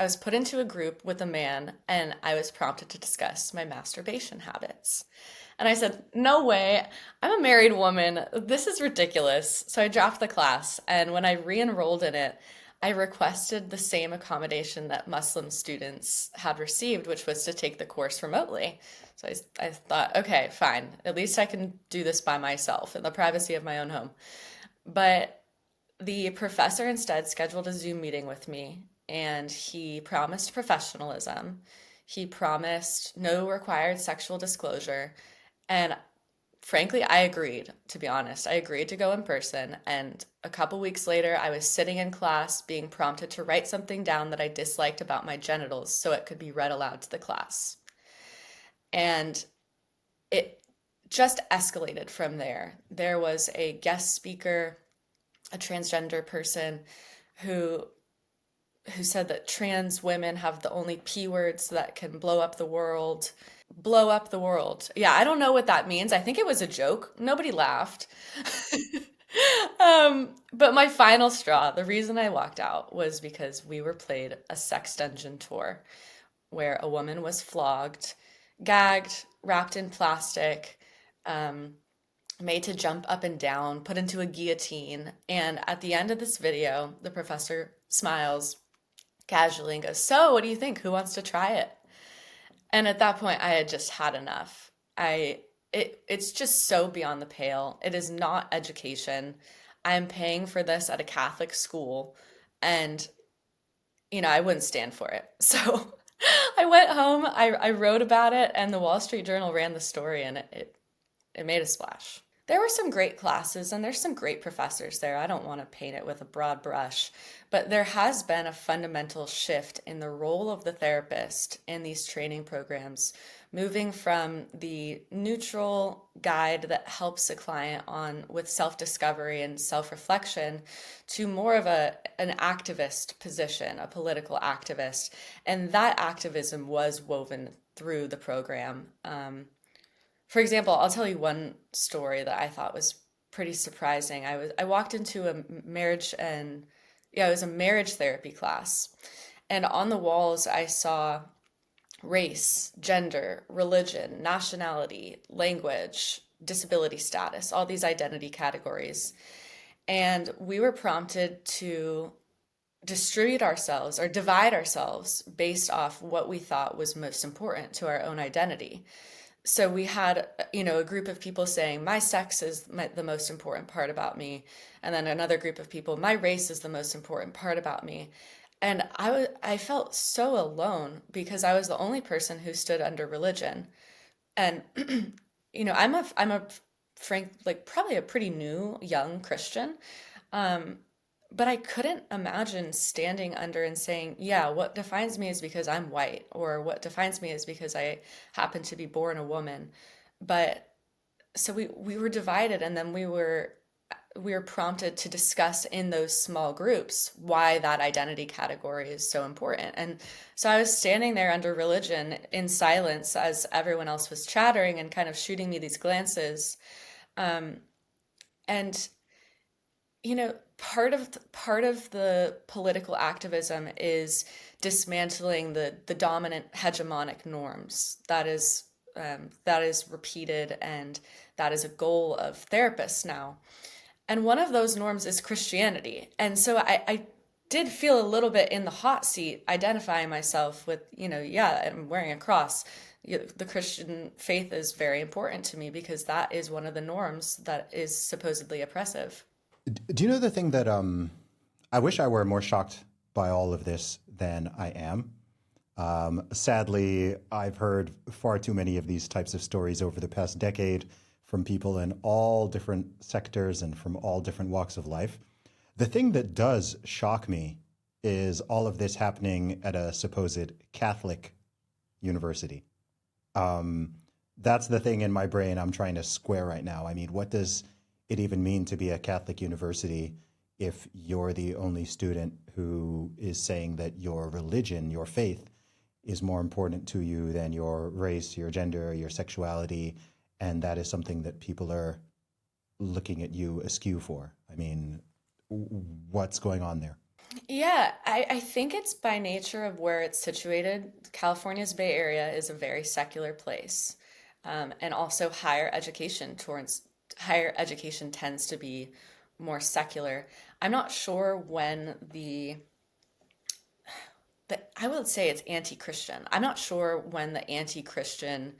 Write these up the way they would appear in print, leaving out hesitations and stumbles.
I was put into a group with a man and I was prompted to discuss my masturbation habits. And I said, "No way. I'm a married woman. This is ridiculous." So I dropped the class, and when I re-enrolled in it, I requested the same accommodation that Muslim students had received, which was to take the course remotely. So I thought, okay, fine. At least I can do this by myself in the privacy of my own home. But the professor instead scheduled a Zoom meeting with me, and he promised professionalism. He promised no required sexual disclosure. And frankly, I agreed, to be honest. I agreed to go in person. And a couple weeks later, I was sitting in class being prompted to write something down that I disliked about my genitals so it could be read aloud to the class. And it just escalated from there. There was a guest speaker, a transgender person who said that trans women have the only P words that can blow up the world. Blow up the world. Yeah, I don't know what that means. I think it was a joke. Nobody laughed. But my final straw, the reason I walked out was because we were played a sex dungeon tour where a woman was flogged, gagged, wrapped in plastic, um, made to jump up and down, put into a guillotine. And at the end of this video, the professor smiles casually and goes, "So, what do you think? Who wants to try it?" And at that point, I had just had enough. It's just so beyond the pale. It is not education. I'm paying for this at a Catholic school, and I wouldn't stand for it. So I went home, I wrote about it, and the Wall Street Journal ran the story, and it made a splash. There were some great classes and there's some great professors there. I don't want to paint it with a broad brush, but there has been a fundamental shift in the role of the therapist in these training programs, moving from the neutral guide that helps a client on with self-discovery and self-reflection to more of an activist position, a political activist. And that activism was woven through the program. For example, I'll tell you one story that I thought was pretty surprising. I walked into a marriage and yeah, it was a marriage therapy class. And on the walls I saw race, gender, religion, nationality, language, disability status, all these identity categories. And we were prompted to distribute ourselves or divide ourselves based off what we thought was most important to our own identity. So we had, a group of people saying, my sex is the most important part about me. And then another group of people, my race is the most important part about me. And I felt so alone because I was the only person who stood under religion. And, I'm a frank, like probably a pretty new young Christian. Um, but I couldn't imagine standing under and saying, yeah, what defines me is because I'm white, or what defines me is because I happen to be born a woman. But so we were divided, and then we were prompted to discuss in those small groups why that identity category is so important. And so I was standing there under religion in silence as everyone else was chattering and kind of shooting me these glances. Um, and part of the political activism is dismantling the dominant hegemonic norms. That is repeated, and that is a goal of therapists now. And one of those norms is Christianity. And so I did feel a little bit in the hot seat identifying myself with, yeah, I'm wearing a cross. The Christian faith is very important to me because that is one of the norms that is supposedly oppressive. Do you know the thing that I wish I were more shocked by all of this than I am? Sadly, I've heard far too many of these types of stories over the past decade from people in all different sectors and from all different walks of life. The thing that does shock me is all of this happening at a supposed Catholic university. Um, that's the thing in my brain I'm trying to square right now. I mean, what does it even mean to be a Catholic university if you're the only student who is saying that your religion, your faith, is more important to you than your race, your gender, your sexuality, and that is something that people are looking at you askew for? I mean, what's going on there? Yeah, I think it's by nature of where it's situated. California's Bay Area is a very secular place. And also higher education tends to be more secular. I'm not sure when I would say it's anti-Christian. I'm not sure when the anti-Christian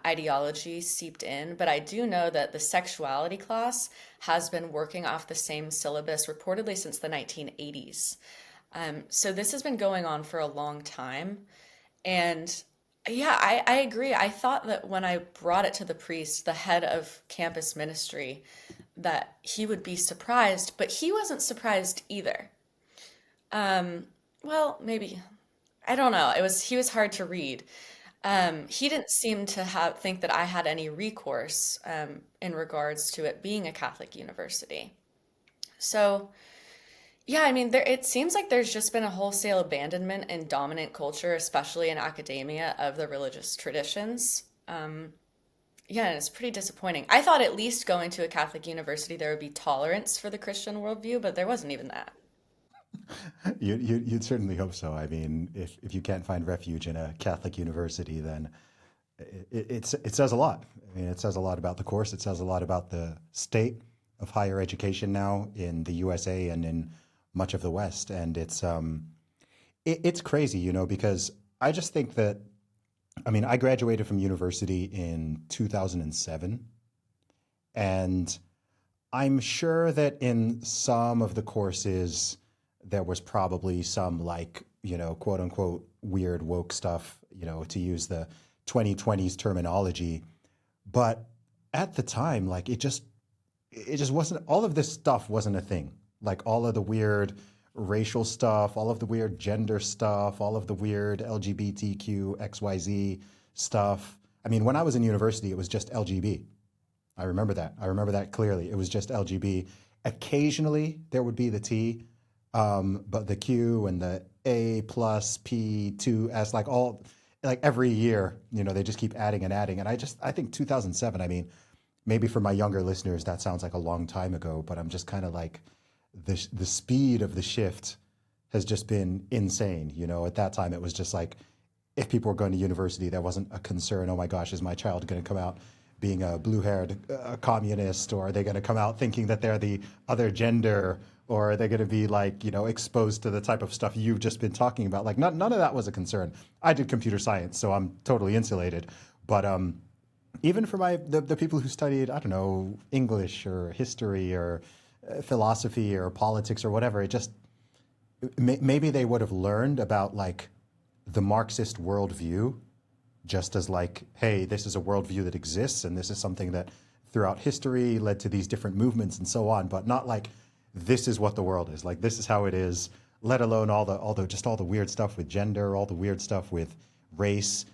ideology seeped in, but I do know that the sexuality class has been working off the same syllabus reportedly since the 1980s. So this has been going on for a long time. And yeah, I agree. I thought that when I brought it to the priest, the head of campus ministry, that he would be surprised, but he wasn't surprised either. Um, well, maybe. I don't know. He was hard to read. He didn't seem to have think that I had any recourse in regards to it being a Catholic university. So, yeah, I mean, it seems like there's just been a wholesale abandonment in dominant culture, especially in academia, of the religious traditions. Yeah, and it's pretty disappointing. I thought at least going to a Catholic university there would be tolerance for the Christian worldview, but there wasn't even that. You'd certainly hope so. I mean, if you can't find refuge in a Catholic university, then it says a lot. I mean, it says a lot about the course. It says a lot about the state of higher education now in the USA and in much of the West. And it's crazy, because I just think that, I mean, I graduated from university in 2007, and I'm sure that in some of the courses there was probably some, like, quote unquote weird woke stuff, to use the 2020s terminology. But at the time, like, it just wasn't, all of this stuff wasn't a thing. Like, all of the weird racial stuff, all of the weird gender stuff, all of the weird LGBTQ XYZ stuff. I mean, when I was in university, it was just LGB. I remember that. I remember that clearly. It was just LGB. Occasionally there would be the T, but the Q and the A plus P 2S, like every year, they just keep adding and adding. And I think 2007, I mean, maybe for my younger listeners, that sounds like a long time ago, but I'm just kind of like, the speed of the shift has just been insane. At that time, it was just like, if people were going to university, there wasn't a concern. Oh my gosh, is my child going to come out being a blue-haired communist, or are they going to come out thinking that they're the other gender, or are they going to be, like, exposed to the type of stuff you've just been talking about? Like, none of that was a concern. I did computer science, so I'm totally insulated. But even for the people who studied, I don't know, English or history or philosophy or politics or whatever, it just, maybe they would have learned about, like, the Marxist worldview, just as, like, hey, this is a worldview that exists, and this is something that throughout history led to these different movements and so on, but not like, this is what the world is, like, this is how it is, let alone all the weird stuff with gender, all the weird stuff with race.